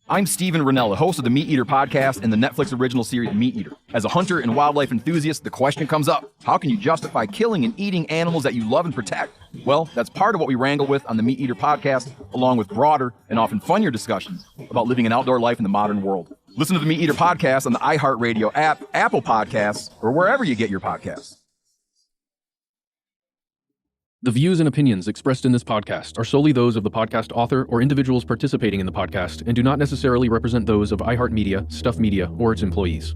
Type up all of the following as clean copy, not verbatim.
I'm Steven Rennell, the host of the Meat Eater podcast and the Netflix original series Meat Eater. As a hunter and wildlife enthusiast, the question comes up, how can you justify killing and eating animals that you love and protect? Well, that's part of what we wrangle with on the Meat Eater podcast, along with broader and often funnier discussions about living an outdoor life in the modern world. Listen to the Meat Eater podcast on the iHeartRadio app, Apple Podcasts, or wherever you get your podcasts. The views and opinions expressed in this podcast are solely those of the podcast author or individuals participating in the podcast and do not necessarily represent those of iHeartMedia, Stuff Media, or its employees.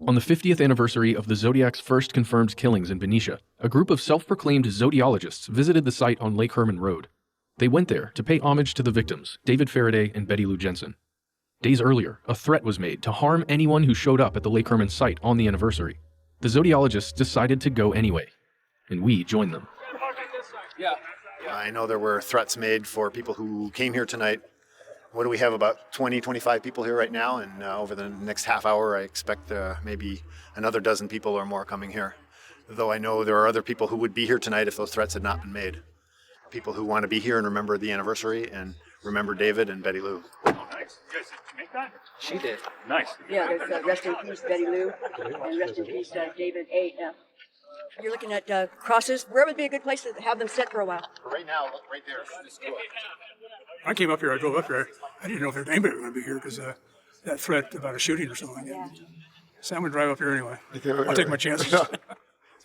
On the 50th anniversary of the Zodiac's first confirmed killings in Benicia, a group of self-proclaimed zodiologists visited the site on Lake Herman Road. They went there to pay homage to the victims, David Faraday and Betty Lou Jensen. Days earlier, a threat was made to harm anyone who showed up at the Lake Herman site on the anniversary. The zodiologists decided to go anyway, and we joined them. I know there were threats made for people who came here tonight. What do we have, about 20, 25 people here right now? And over the next half hour, I expect maybe another dozen people or more coming here. Though I know there are other people who would be here tonight if those threats had not been made. People who want to be here and remember the anniversary and remember David and Betty Lou. Oh, nice. You guys make that? She did. Nice. Yeah, there's rest in peace, Betty Lou, and rest in peace, David A.F. You're looking at crosses. Where would be a good place to have them sit for a while? Right now, look right there. I came up here, I drove up here. I didn't know if anybody was going to be here because that threat about a shooting or something. Yeah. So I'm going to drive up here anyway. I'll take my chances.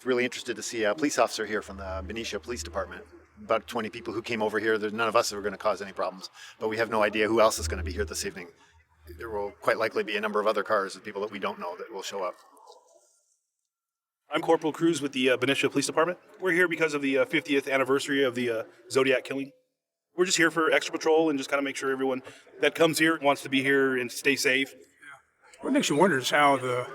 Really interested to see a police officer here from the Benicia Police Department. About 20 people who came over here. There's none of us that were going to cause any problems, but we have no idea who else is going to be here this evening. There will quite likely be a number of other cars of people that we don't know that will show up. I'm Corporal Cruz with the Benicia Police Department. We're here because of the 50th anniversary of the Zodiac killing. We're just here for extra patrol and just kind of make sure everyone that comes here wants to be here and stay safe. What makes you wonder is how the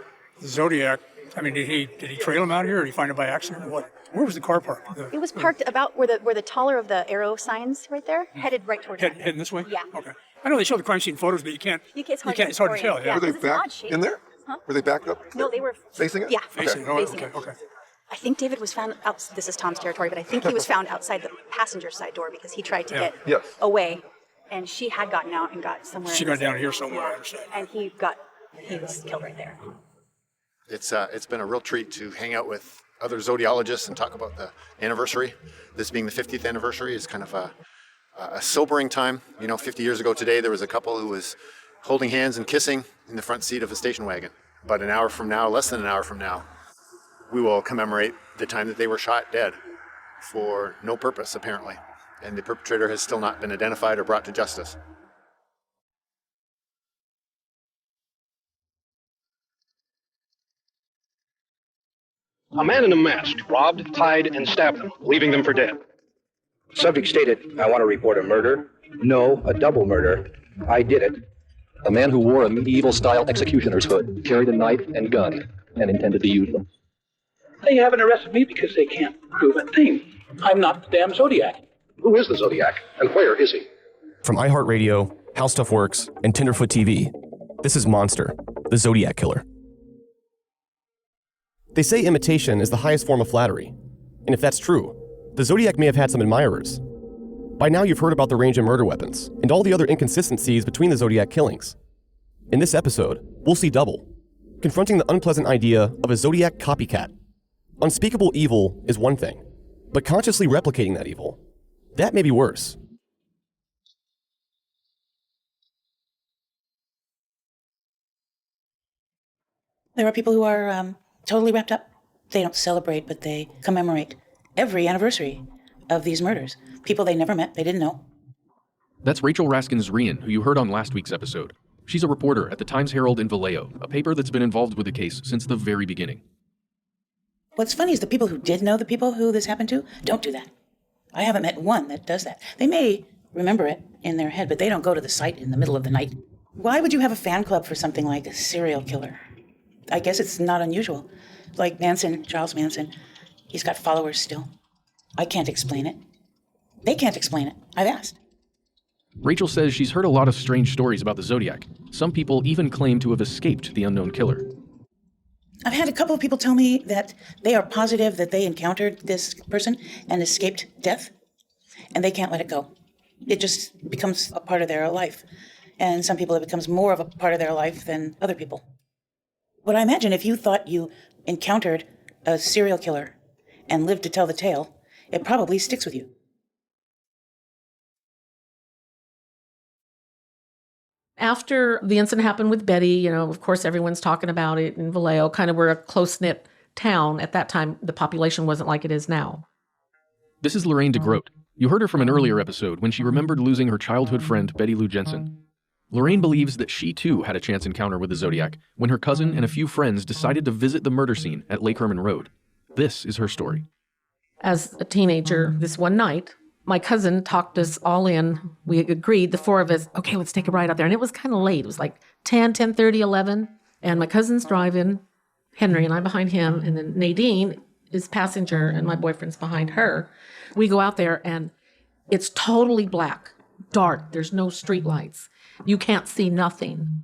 Zodiac, I mean, did he trail him out here or did he find it by accident or what? Where was the car parked? It was parked about where the taller of the arrow signs right there, headed right towards us. Heading this way? Yeah. Okay. I know they showed the crime scene photos, but it's hard to tell. Yeah. Were they backed in there? Huh? Were they backed up? No, they were facing it? Yeah. Facing it. Okay. I think David was found out, this is Tom's territory, but I think he was found outside the passenger side door because he tried to get away, and she had gotten out and got somewhere. She got down here somewhere, I understand. And he was killed right there. It's been a real treat to hang out with other zodiologists and talk about the anniversary. This being the 50th anniversary is kind of a sobering time. 50 years ago today, there was a couple who was holding hands and kissing in the front seat of a station wagon. But an hour from now, less than an hour from now, we will commemorate the time that they were shot dead for no purpose, apparently. And the perpetrator has still not been identified or brought to justice. A man in a mask robbed, tied, and stabbed them, leaving them for dead. Subject stated, I want to report a murder. No, a double murder. I did it. A man who wore a medieval-style executioner's hood, carried a knife and gun, and intended to use them. They haven't arrested me because they can't prove a thing. I'm not the damn Zodiac. Who is the Zodiac, and where is he? From iHeartRadio, How Stuff Works, and Tenderfoot TV, this is Monster, the Zodiac Killer. They say imitation is the highest form of flattery. And if that's true, the Zodiac may have had some admirers. By now you've heard about the range of murder weapons, and all the other inconsistencies between the Zodiac killings. In this episode, we'll see double, confronting the unpleasant idea of a Zodiac copycat. Unspeakable evil is one thing, but consciously replicating that evil, that may be worse. There are people who are totally wrapped up. They don't celebrate, but they commemorate every anniversary of these murders. People they never met, they didn't know. That's Rachel Raskins-Ryan, who you heard on last week's episode. She's a reporter at the Times-Herald in Vallejo, a paper that's been involved with the case since the very beginning. What's funny is the people who did know the people who this happened to don't do that. I haven't met one that does that. They may remember it in their head, but they don't go to the site in the middle of the night. Why would you have a fan club for something like a serial killer? I guess it's not unusual. Like Manson, Charles Manson, he's got followers still. I can't explain it. They can't explain it. I've asked. Rachel says she's heard a lot of strange stories about the Zodiac. Some people even claim to have escaped the unknown killer. I've had a couple of people tell me that they are positive that they encountered this person and escaped death, and they can't let it go. It just becomes a part of their life. And some people, it becomes more of a part of their life than other people. But I imagine if you thought you encountered a serial killer and lived to tell the tale, it probably sticks with you. After the incident happened with Betty, of course, everyone's talking about it in Vallejo. Kind of we're a close-knit town. At that time, the population wasn't like it is now. This is Lorraine DeGroat. You heard her from an earlier episode when she remembered losing her childhood friend, Betty Lou Jensen. Lorraine believes that she too had a chance encounter with the Zodiac when her cousin and a few friends decided to visit the murder scene at Lake Herman Road. This is her story. As a teenager, this one night, my cousin talked us all in. We agreed, the four of us, okay, let's take a ride out there. And it was kind of late. It was like 10:30, 11. And my cousin's driving, Henry and I behind him. And then Nadine is passenger and my boyfriend's behind her. We go out there and it's totally black, dark. There's no street lights. You can't see nothing.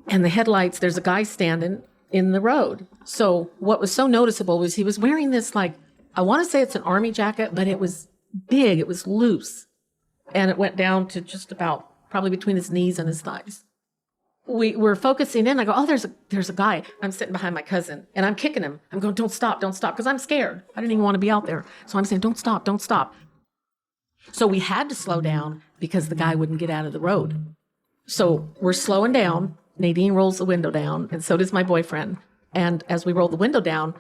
And the headlights, there's a guy standing in the road. So what was so noticeable was he was wearing this, I want to say it's an army jacket, but it was big, it was loose. And it went down to just about probably between his knees and his thighs. We were focusing in. I go, oh, there's a guy. I'm sitting behind my cousin and I'm kicking him. I'm going, don't stop, because I'm scared. I didn't even want to be out there. So I'm saying, don't stop. So we had to slow down because the guy wouldn't get out of the road. So we're slowing down. Nadine rolls the window down, and so does my boyfriend. And as we rolled the window down,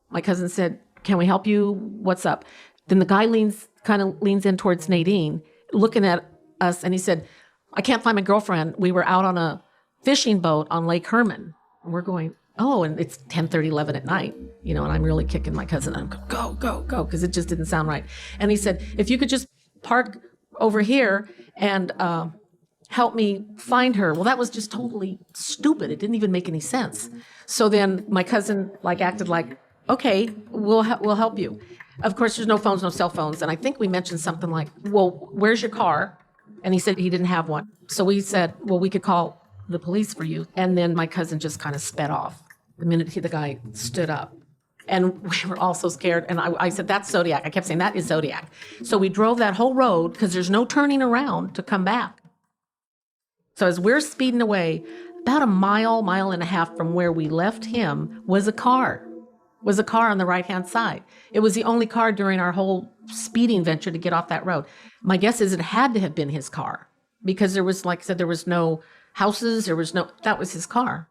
my cousin said, can we help you? What's up? Then the guy leans in towards Nadine, looking at us, and he said, I can't find my girlfriend. We were out on a fishing boat on Lake Herman. And we're going, oh, and it's 10:30, 11 at night, and I'm really kicking my cousin. I'm going, go, because it just didn't sound right. And he said, if you could just park over here and help me find her. Well, that was just totally stupid. It didn't even make any sense. So then my cousin acted like, okay, we'll help you. Of course, there's no phones, no cell phones. And I think we mentioned something like, well, where's your car? And he said he didn't have one. So we said, well, we could call the police for you. And then my cousin just kind of sped off the minute the guy stood up. And we were all so scared. And I said, that's Zodiac. I kept saying, that is Zodiac. So we drove that whole road because there's no turning around to come back. So as we're speeding away, about a mile and a half from where we left him was a car on the right-hand side. It was the only car during our whole speeding venture to get off that road. My guess is it had to have been his car because there was, like I said, there was no houses. That was his car.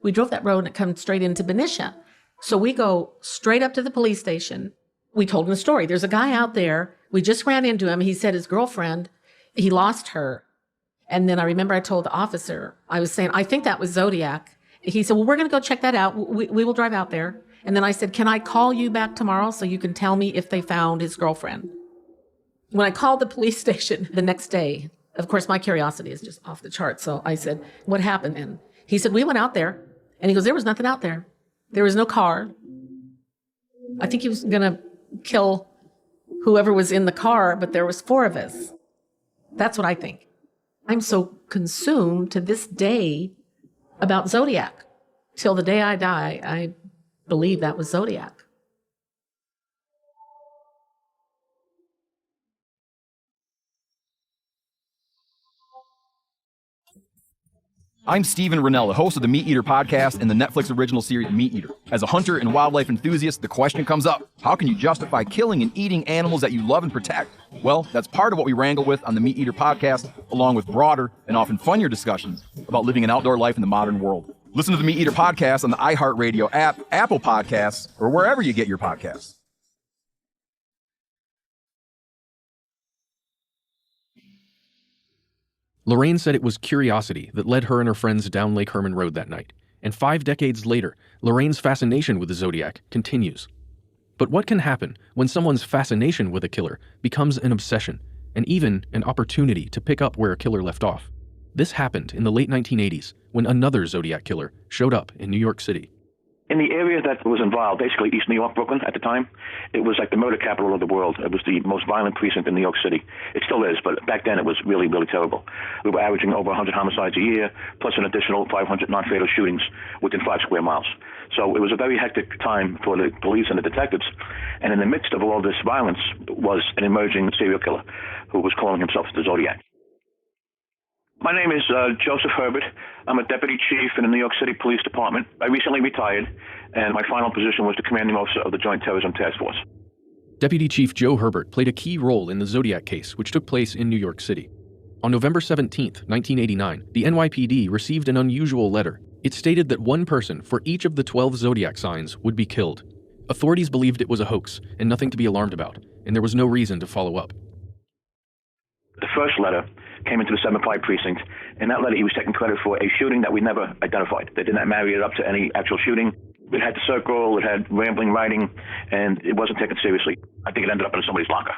We drove that road and it comes straight into Benicia. So we go straight up to the police station. We told him the story. There's a guy out there. We just ran into him. He said his girlfriend, he lost her. And then I remember I told the officer, I was saying, I think that was Zodiac. He said, well, we're going to go check that out. We will drive out there. And then I said, can I call you back tomorrow so you can tell me if they found his girlfriend? When I called the police station the next day, of course, my curiosity is just off the chart. So I said, what happened? And he said, we went out there. And he goes, there was nothing out there. There was no car. I think he was going to kill whoever was in the car, but there was 4 of us. That's what I think. I'm so consumed to this day about Zodiac. Till the day I die, I believe that was Zodiac. I'm Stephen Rennell, the host of the Meat Eater podcast and the Netflix original series Meat Eater. As a hunter and wildlife enthusiast, the question comes up, how can you justify killing and eating animals that you love and protect? Well, that's part of what we wrangle with on the Meat Eater podcast, along with broader and often funnier discussions about living an outdoor life in the modern world. Listen to the Meat Eater podcast on the iHeartRadio app, Apple Podcasts, or wherever you get your podcasts. Lorraine said it was curiosity that led her and her friends down Lake Herman Road that night. And 5 decades later, Lorraine's fascination with the Zodiac continues. But what can happen when someone's fascination with a killer becomes an obsession, and even an opportunity to pick up where a killer left off? This happened in the late 1980s when another Zodiac killer showed up in New York City. In the area that was involved, basically East New York, Brooklyn at the time, it was like the murder capital of the world. It was the most violent precinct in New York City. It still is, but back then it was really, really terrible. We were averaging over 100 homicides a year, plus an additional 500 non-fatal shootings within 5 square miles. So it was a very hectic time for the police and the detectives. And in the midst of all this violence was an emerging serial killer who was calling himself the Zodiac. My name is Joseph Herbert. I'm a deputy chief in the New York City Police Department. I recently retired, and my final position was the commanding officer of the Joint Terrorism Task Force. Deputy Chief Joe Herbert played a key role in the Zodiac case, which took place in New York City. On November 17, 1989, the NYPD received an unusual letter. It stated that one person for each of the 12 Zodiac signs would be killed. Authorities believed it was a hoax and nothing to be alarmed about, and there was no reason to follow up. The first letter came into the 7-5 precinct. In that letter, he was taking credit for a shooting that we never identified. They did not marry it up to any actual shooting. It had the circle, it had rambling writing, and it wasn't taken seriously. I think it ended up in somebody's locker.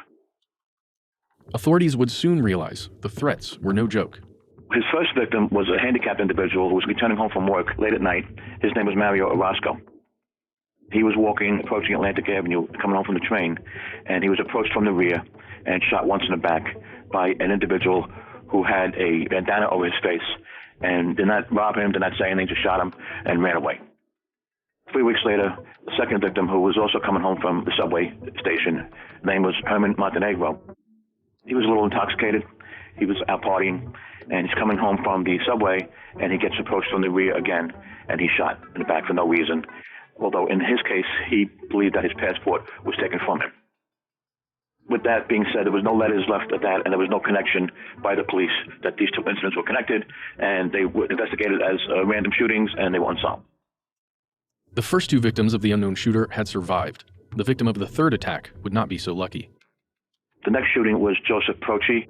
Authorities would soon realize the threats were no joke. His first victim was a handicapped individual who was returning home from work late at night. His name was Mario Orozco. He was walking, approaching Atlantic Avenue, coming home from the train, and he was approached from the rear and shot once in the back by an individual who had a bandana over his face and did not rob him, did not say anything, just shot him and ran away. 3 weeks later, the second victim, who was also coming home from the subway station, his name was Herman Montenegro. He was a little intoxicated. He was out partying, and he's coming home from the subway, and he gets approached from the rear again, and he's shot in the back for no reason. Although in his case, he believed that his passport was taken from him. With that being said, there was no letters left at that, and there was no connection by the police that these two incidents were connected, and they were investigated as random shootings, and they were unsolved. The first 2 victims of the unknown shooter had survived. The victim of the third attack would not be so lucky. The next shooting was Joseph Proci.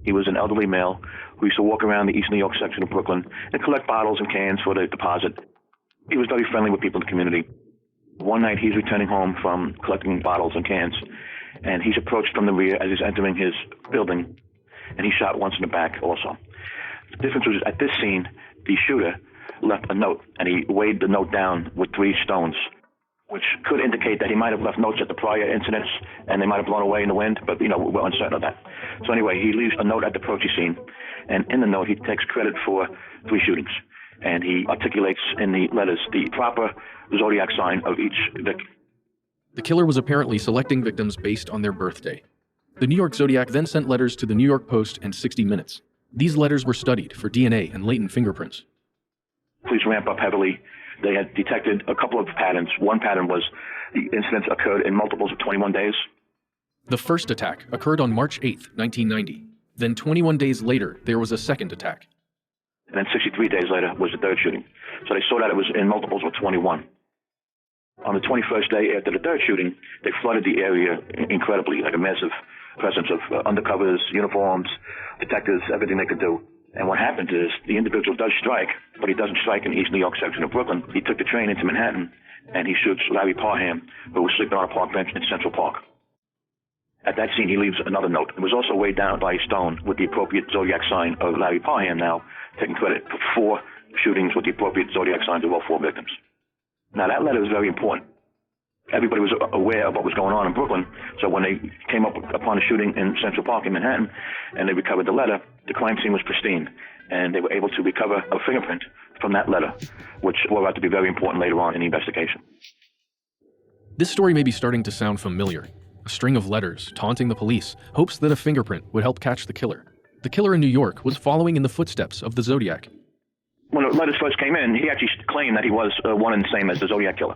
He was an elderly male who used to walk around the East New York section of Brooklyn and collect bottles and cans for the deposit. He was very friendly with people in the community. One night, he's returning home from collecting bottles and cans, and he's approached from the rear as he's entering his building, and he's shot once in the back also. The difference was, at this scene, the shooter left a note, and he weighed the note down with 3 stones, which could indicate that he might have left notes at the prior incidents, and they might have blown away in the wind, but, we're uncertain of that. So anyway, he leaves a note at the Proci scene, and in the note, he takes credit for 3 shootings, and he articulates in the letters the proper Zodiac sign of each victim. The killer was apparently selecting victims based on their birthday. The New York Zodiac then sent letters to the New York Post and 60 Minutes. These letters were studied for DNA and latent fingerprints. Police ramp up heavily. They had detected a couple of patterns. One pattern was the incidents occurred in multiples of 21 days. The first attack occurred on March 8, 1990. Then 21 days later, there was a second attack. And then 63 days later was the third shooting. So they saw that it was in multiples of 21. On the 21st day after the third shooting, they flooded the area incredibly, like a massive presence of undercovers, uniforms, detectives, everything they could do. And what happened is the individual does strike, but he doesn't strike in the East New York section of Brooklyn. He took the train into Manhattan, and he shoots Larry Parham, who was sleeping on a park bench in Central Park. At that scene, he leaves another note. It was also weighed down by a stone with the appropriate Zodiac sign of Larry Parham, now taking credit for 4 shootings with the appropriate Zodiac signs of all 4 victims. Now, that letter is very important. Everybody was aware of what was going on in Brooklyn, so when they came up upon a shooting in Central Park in Manhattan and they recovered the letter, the crime scene was pristine, and they were able to recover a fingerprint from that letter, which will out to be very important later on in the investigation. This story may be starting to sound familiar. A string of letters taunting the police, hopes that a fingerprint would help catch the killer. The killer in New York was following in the footsteps of the Zodiac. When the letters first came in, he actually claimed that he was one and the same as the Zodiac killer.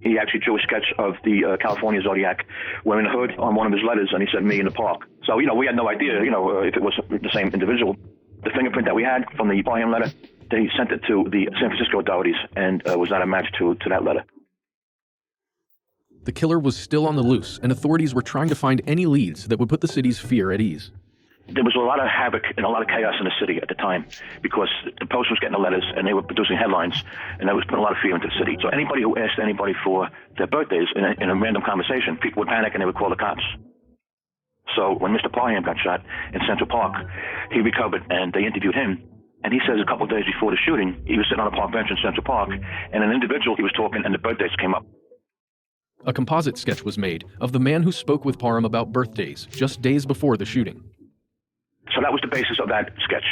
He actually drew a sketch of the California Zodiac wearing a hood on one of his letters, and he said, "Me in the park." So, we had no idea, if it was the same individual. The fingerprint that we had from the Parham letter, they sent it to the San Francisco authorities and was not a match to that letter. The killer was still on the loose, and authorities were trying to find any leads that would put the city's fear at ease. There was a lot of havoc and a lot of chaos in the city at the time because the Post was getting the letters and they were producing headlines, and that was putting a lot of fear into the city. So anybody who asked anybody for their birthdays in a random conversation, people would panic and they would call the cops. So when Mr. Parham got shot in Central Park, he recovered and they interviewed him, And he says a couple of days before the shooting, he was sitting on a park bench in Central Park, and an individual, he was talking, and the birthdays came up. A composite sketch was made of the man who spoke with Parham about birthdays just days before the shooting. So that was the basis of that sketch.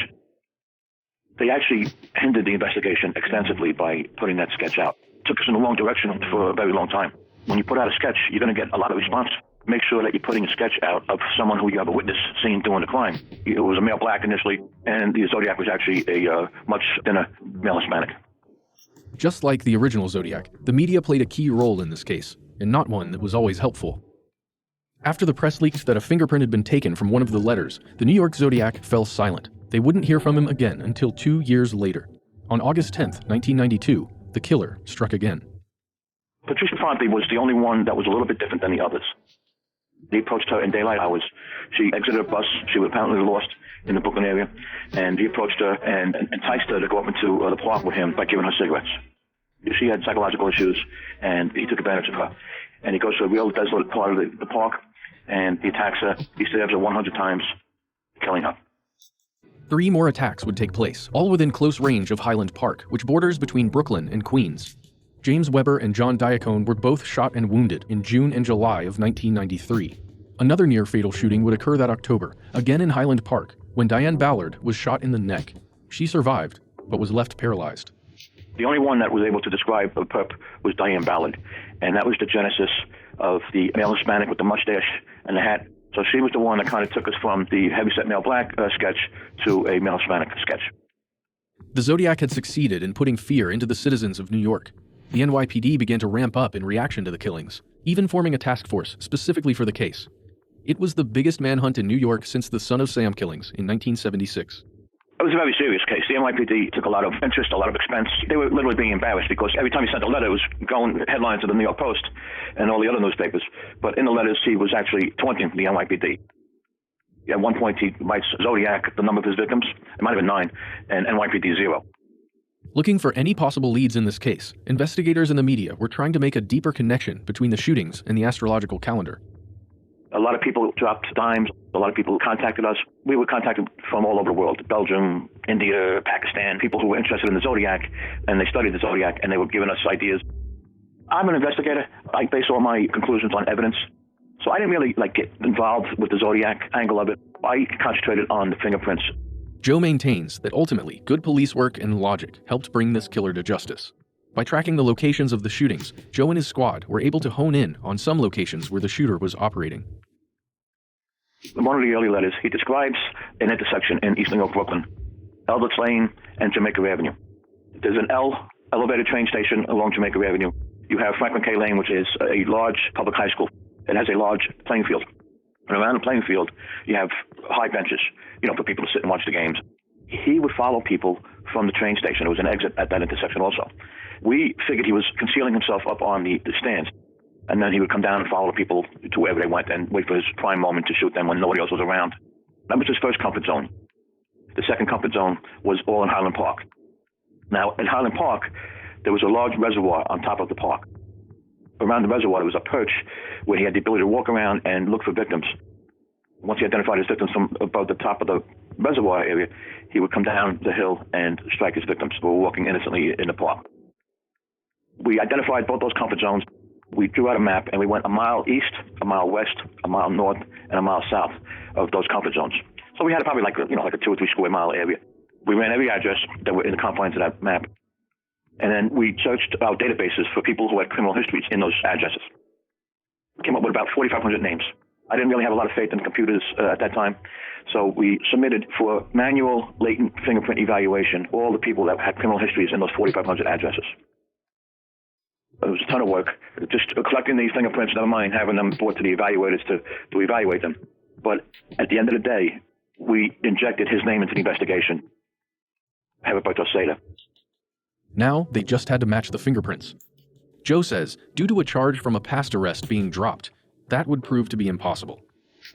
They actually hindered the investigation extensively by putting that sketch out. It took us in the wrong direction for a very long time. When you put out a sketch, you're going to get a lot of response. Make sure that you're putting a sketch out of someone who you have a witness seen doing the crime. It was a male black initially, and the Zodiac was actually a much thinner male Hispanic. Just like the original Zodiac, the media played a key role in this case, and not one that was always helpful. After the press leaked that a fingerprint had been taken from one of the letters, the New York Zodiac fell silent. They wouldn't hear from him again until 2 years later. On August 10th, 1992, the killer struck again. Patricia Fonte was the only one that was a little bit different than the others. He approached her in daylight hours. She exited a bus. She was apparently lost in the Brooklyn area, and he approached her and enticed her to go up into the park with him by giving her cigarettes. She had psychological issues, and he took advantage of her. And he goes to a real desolate part of the park, and he attacks her. He stabs her 100 times, killing her. 3 more attacks would take place, all within close range of Highland Park, which borders between Brooklyn and Queens. James Weber and John Diacone were both shot and wounded in June and July of 1993. Another near-fatal shooting would occur that October, again in Highland Park, when Diane Ballard was shot in the neck. She survived, but was left paralyzed. The only one that was able to describe a perp was Diane Ballard, and that was the genesis of the male Hispanic with the mustache and the hat. So she was the one that kind of took us from the heavyset male black sketch to a male Hispanic sketch. The Zodiac had succeeded in putting fear into the citizens of New York. The NYPD began to ramp up in reaction to the killings, even forming a task force specifically for the case. It was the biggest manhunt in New York since the Son of Sam killings in 1976. It was a very serious case. The NYPD took a lot of interest, a lot of expense. They were literally being embarrassed because every time he sent a letter, it was going headlines to the New York Post and all the other newspapers. But in the letters, he was actually taunting the NYPD. At one point, he writes Zodiac, the number of his victims. It might have been 9, and NYPD 0. Looking for any possible leads in this case, investigators and the media were trying to make a deeper connection between the shootings and the astrological calendar. A lot of people dropped dimes. A lot of people contacted us. We were contacted from all over the world, Belgium, India, Pakistan, people who were interested in the Zodiac, and they studied the Zodiac, and they were giving us ideas. I'm an investigator. I base all my conclusions on evidence. So I didn't really get involved with the Zodiac angle of it. I concentrated on the fingerprints. Joe maintains that ultimately good police work and logic helped bring this killer to justice. By tracking the locations of the shootings, Joe and his squad were able to hone in on some locations where the shooter was operating. In one of the early letters, he describes an intersection in East New York, Brooklyn, Eldritch Lane and Jamaica Avenue. There's an L elevated train station along Jamaica Avenue. You have Franklin K. Lane, which is a large public high school. It has a large playing field. And around the playing field, you have high benches, for people to sit and watch the games. He would follow people from the train station. There was an exit at that intersection also. We figured he was concealing himself up on the stands. And then he would come down and follow the people to wherever they went and wait for his prime moment to shoot them when nobody else was around. That was his first comfort zone. The second comfort zone was all in Highland Park. Now, in Highland Park, there was a large reservoir on top of the park. Around the reservoir, there was a perch where he had the ability to walk around and look for victims. Once he identified his victims from above the top of the reservoir area, he would come down the hill and strike his victims who were walking innocently in the park. We identified both those comfort zones. We drew out a map, and we went a mile east, a mile west, a mile north, and a mile south of those comfort zones. So we had probably like a 2 or 3 square mile area. We ran every address that were in the confines of that map. And then we searched our databases for people who had criminal histories in those addresses. We came up with about 4,500 names. I didn't really have a lot of faith in computers at that time. So we submitted for manual latent fingerprint evaluation all the people that had criminal histories in those 4,500 addresses. It was a ton of work, just collecting these fingerprints, never mind having them brought to the evaluators to evaluate them. But at the end of the day, we injected his name into the investigation. Heriberto Seda. Now, they just had to match the fingerprints. Joe says, due to a charge from a past arrest being dropped, that would prove to be impossible.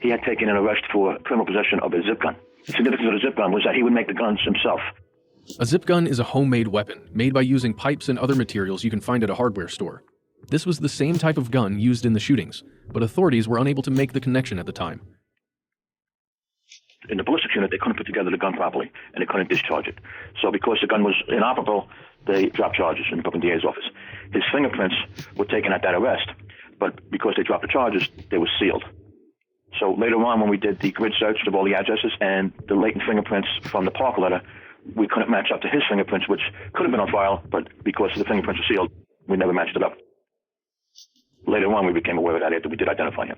He had taken an arrest for criminal possession of a zip gun. The significance of the zip gun was that he would make the guns himself. A zip gun is a homemade weapon, made by using pipes and other materials you can find at a hardware store. This was the same type of gun used in the shootings, but authorities were unable to make the connection at the time. in the ballistics unit, they couldn't put together the gun properly, and they couldn't discharge it. So because the gun was inoperable, they dropped charges in the Brooklyn DA's office. His fingerprints were taken at that arrest, but because they dropped the charges, they were sealed. So later on, when we did the grid search of all the addresses and the latent fingerprints from the Park letter, we couldn't match up to his fingerprints, which could have been on file, but because the fingerprints were sealed, we never matched it up. Later on, we became aware of that after we did identify him.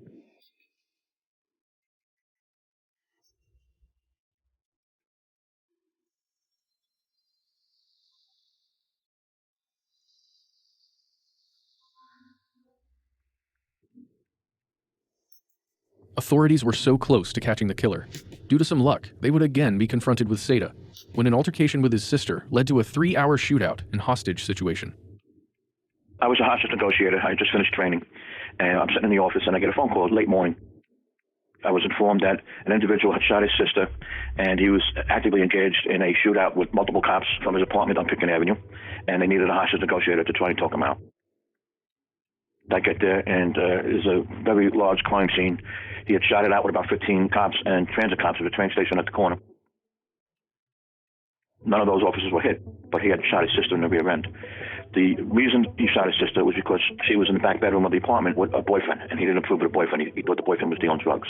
Authorities were so close to catching the killer. Due to some luck, they would again be confronted with Seda, when an altercation with his sister led to a 3-hour shootout and hostage situation. I was a hostage negotiator. I had just finished training, and I'm sitting in the office, and I get a phone call late morning. I was informed that an individual had shot his sister, and he was actively engaged in a shootout with multiple cops from his apartment on Pitkin Avenue, and they needed a hostage negotiator to try and talk him out. I get there, and there's a very large crime scene. He had shot it out with about 15 cops and transit cops at the train station at the corner. None of those officers were hit, but he had shot his sister in the rear end. The reason he shot his sister was because she was in the back bedroom of the apartment with a boyfriend, and he didn't approve of the boyfriend. He thought the boyfriend was dealing drugs.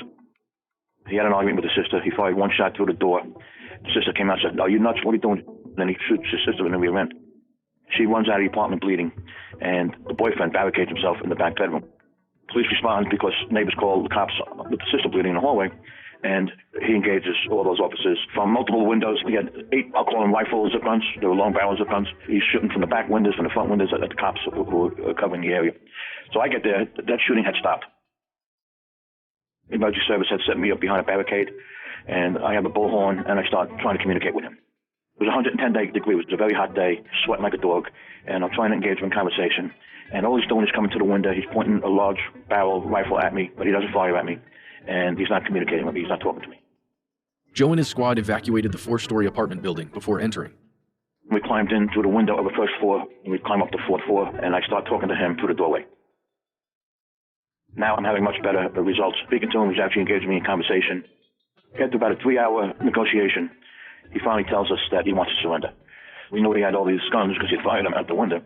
He had an argument with the sister. He fired one shot through the door. The sister came out and said, "No, you're nuts. What are you doing?" And then he shoots his sister in the rear end. She runs out of the apartment bleeding, and the boyfriend barricades himself in the back bedroom. Police respond because neighbors call the cops with the sister bleeding in the hallway, and he engages all those officers from multiple windows. He had 8, I'll call them rifle zip guns. They were long barrel zip guns. He's shooting from the back windows, from the front windows at the cops who were covering the area. So I get there. That shooting had stopped. The emergency service had set me up behind a barricade, and I have a bullhorn, and I start trying to communicate with him. It was 110 degrees. It was a very hot day, sweating like a dog, and I'm trying to engage him in conversation. And all he's doing is coming to the window. He's pointing a large barrel rifle at me, but he doesn't fire at me. And he's not communicating with me. He's not talking to me. Joe and his squad evacuated the 4-story apartment building before entering. We climbed in through the window of the first floor, and we climb up the 4th floor, and I start talking to him through the doorway. Now I'm having much better results. Speaking to him, he's actually engaging me in conversation. After about a 3-hour negotiation, he finally tells us that he wants to surrender. We knew he had all these guns because he fired them out the window.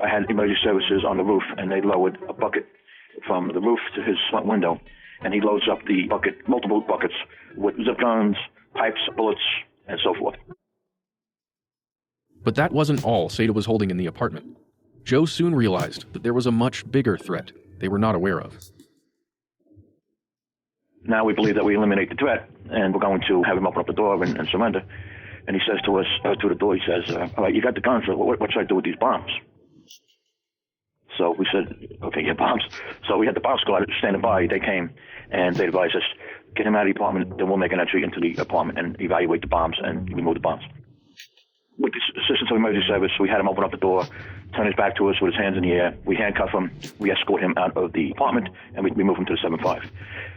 I had emergency services on the roof, and they lowered a bucket from the roof to his front window, and he loads up the bucket, multiple buckets, with zip guns, pipes, bullets, and so forth. But that wasn't all Seda was holding in the apartment. Joe soon realized that there was a much bigger threat they were not aware of. Now we believe that we eliminate the threat, and we're going to have him open up the door and surrender. And he says to us, through the door, he says, "All right, you got the guns, what should I do with these bombs?" So we said, "Okay, yeah, bombs." So we had the bomb squad standing by. They came, and they advised us, get him out of the apartment, then we'll make an entry into the apartment and evaluate the bombs and remove the bombs. With the assistance of emergency service, we had him open up the door, turn his back to us with his hands in the air. We handcuff him, we escort him out of the apartment, and we move him to the 7-5.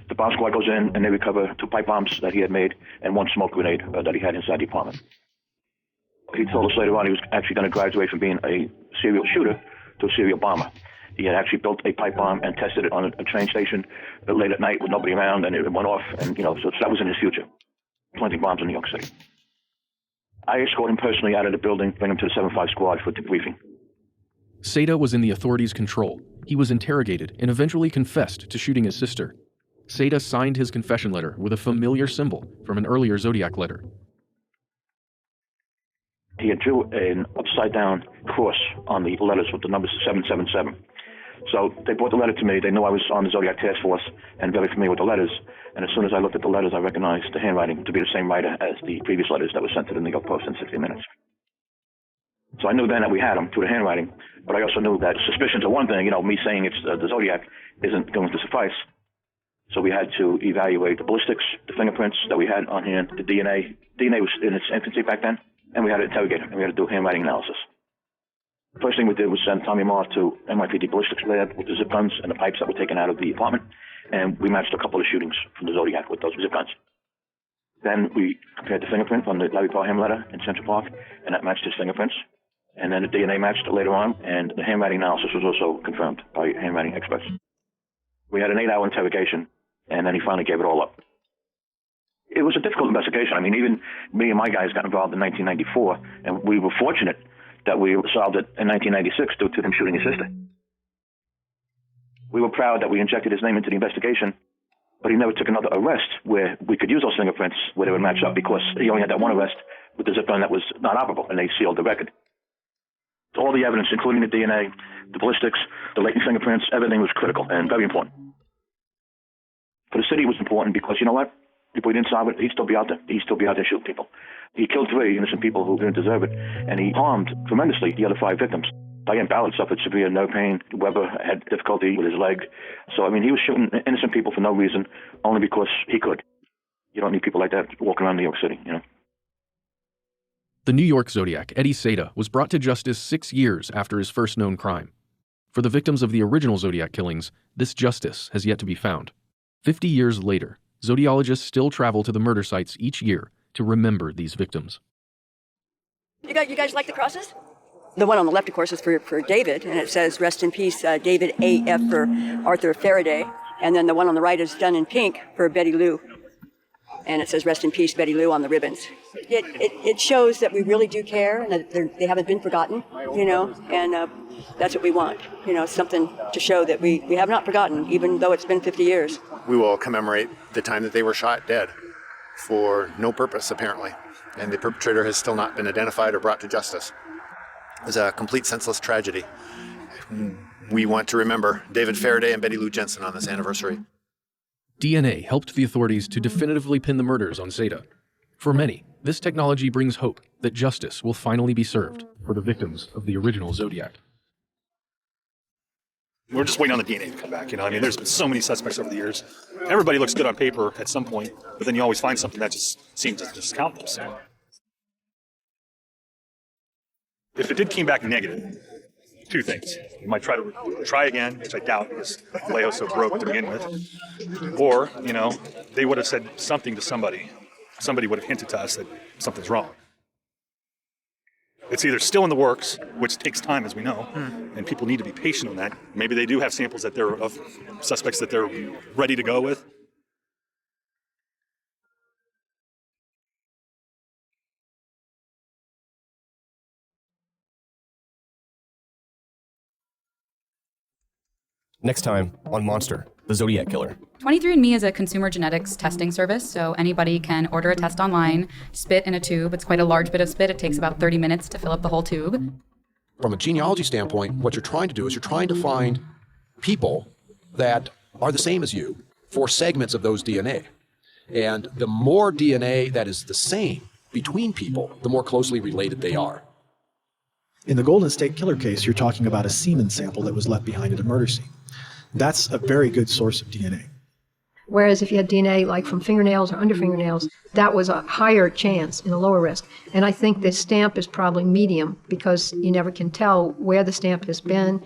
The bomb squad goes in, and they recover 2 pipe bombs that he had made and 1 smoke grenade that he had inside the apartment. He told us later on he was actually going to graduate from being a serial shooter to a serial bomber. He had actually built a pipe bomb and tested it on a train station late at night with nobody around, and it went off, and so that was in his future. Planting bombs in New York City. I escorted him personally out of the building, bring him to the 7-5 squad for debriefing. Seda was in the authorities' control. He was interrogated and eventually confessed to shooting his sister. Seda signed his confession letter with a familiar symbol from an earlier Zodiac letter. He had drew an upside-down cross on the letters with the numbers 777. So they brought the letter to me. They knew I was on the Zodiac task force and very familiar with the letters. And as soon as I looked at the letters, I recognized the handwriting to be the same writer as the previous letters that were sent to the New York Post in 60 minutes. So I knew then that we had him through the handwriting, but I also knew that suspicions are one thing. Me saying it's the Zodiac isn't going to suffice. So we had to evaluate the ballistics, the fingerprints that we had on hand, the DNA. DNA was in its infancy back then, and we had to interrogate him, and we had to do handwriting analysis. First thing we did was send Tommy Marr to NYPD ballistics lab with the zip guns and the pipes that were taken out of the apartment, and we matched a couple of shootings from the Zodiac with those zip guns. Then we compared the fingerprint on the Larry Parham letter in Central Park, and that matched his fingerprints. And then the DNA matched later on, and the handwriting analysis was also confirmed by handwriting experts. We had an 8-hour interrogation, and then he finally gave it all up. It was a difficult investigation. I mean, even me and my guys got involved in 1994, and we were fortunate that we solved it in 1996 due to him shooting his sister. We were proud that we injected his name into the investigation, but he never took another arrest where we could use those fingerprints where they would match up, because he only had that one arrest with the zip line that was not operable, and they sealed the record. All the evidence, including the DNA, the ballistics, the latent fingerprints, everything was critical and very important. For the city, it was important because, you know what? If we didn't solve it, he'd still be out there. He'd still be out there shooting people. He killed 3 innocent people who didn't deserve it, and he harmed tremendously the other 5 victims. Diane Ballard suffered severe nerve pain. Weber had difficulty with his leg. So, I mean, he was shooting innocent people for no reason, only because he could. You don't need people like that walking around New York City, you know? The New York Zodiac, Eddie Seda, was brought to justice 6 years after his first known crime. For the victims of the original Zodiac killings, this justice has yet to be found. 50 years later, Zodiologists still travel to the murder sites each year to remember these victims. You guys like the crosses? The one on the left, of course, is for David, and it says, rest in peace, David A.F. for Arthur Faraday. And then the one on the right is done in pink for Betty Lou. And it says, rest in peace, Betty Lou, on the ribbons. It shows that we really do care, and that they haven't been forgotten, you know, and that's what we want. You know, something to show that we have not forgotten, even though it's been 50 years. We will commemorate the time that they were shot dead for no purpose, apparently. And the perpetrator has still not been identified or brought to justice. It was a complete senseless tragedy. We want to remember David Faraday and Betty Lou Jensen on this anniversary. DNA helped the authorities to definitively pin the murders on Seda. For many, this technology brings hope that justice will finally be served for the victims of the original Zodiac. We're just waiting on the DNA to come back, you know. I mean, there's been so many suspects over the years. Everybody looks good on paper at some point, but then you always find something that just seems to discount them. So. If it did came back negative, 2 things. You might try again, which I doubt because Alejo's so broke to begin with. Or, you know, they would have said something to somebody. Somebody would have hinted to us that something's wrong. It's either still in the works, which takes time, as we know, and people need to be patient on that. Maybe they do have samples that they're of suspects that they're ready to go with. Next time on Monster, the Zodiac Killer. 23andMe is a consumer genetics testing service, so anybody can order a test online, spit in a tube. It's quite a large bit of spit. It takes about 30 minutes to fill up the whole tube. From a genealogy standpoint, what you're trying to do is you're trying to find people that are the same as you for segments of those DNA. And the more DNA that is the same between people, the more closely related they are. In the Golden State Killer case, you're talking about a semen sample that was left behind at a murder scene. That's a very good source of DNA. Whereas if you had DNA like from fingernails or under fingernails, that was a higher chance and a lower risk. And I think this stamp is probably medium because you never can tell where the stamp has been.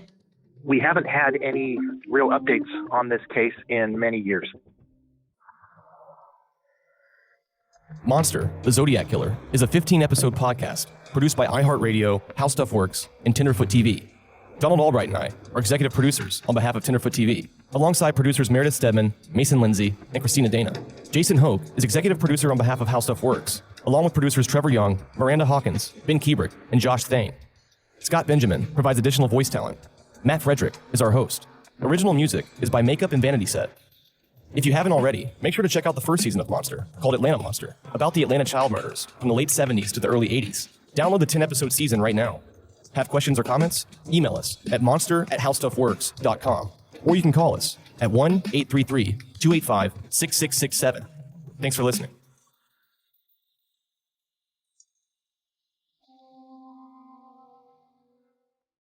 We haven't had any real updates on this case in many years. Monster, the Zodiac Killer, is a 15-episode podcast produced by iHeartRadio, How Stuff Works, and Tenderfoot TV. Donald Albright and I are executive producers on behalf of Tenderfoot TV, alongside producers Meredith Stedman, Mason Lindsay, and Christina Dana. Jason Hogue is executive producer on behalf of How Stuff Works, along with producers Trevor Young, Miranda Hawkins, Ben Kubrick, and Josh Thane. Scott Benjamin provides additional voice talent. Matt Frederick is our host. Original music is by Makeup and Vanity Set. If you haven't already, make sure to check out the first season of Monster, called Atlanta Monster, about the Atlanta child murders from the late 70s to the early 80s. Download the 10-episode season right now. Have questions or comments? Email us at monster@howstuffworks.com, or you can call us at 1-833-285-6667. Thanks for listening.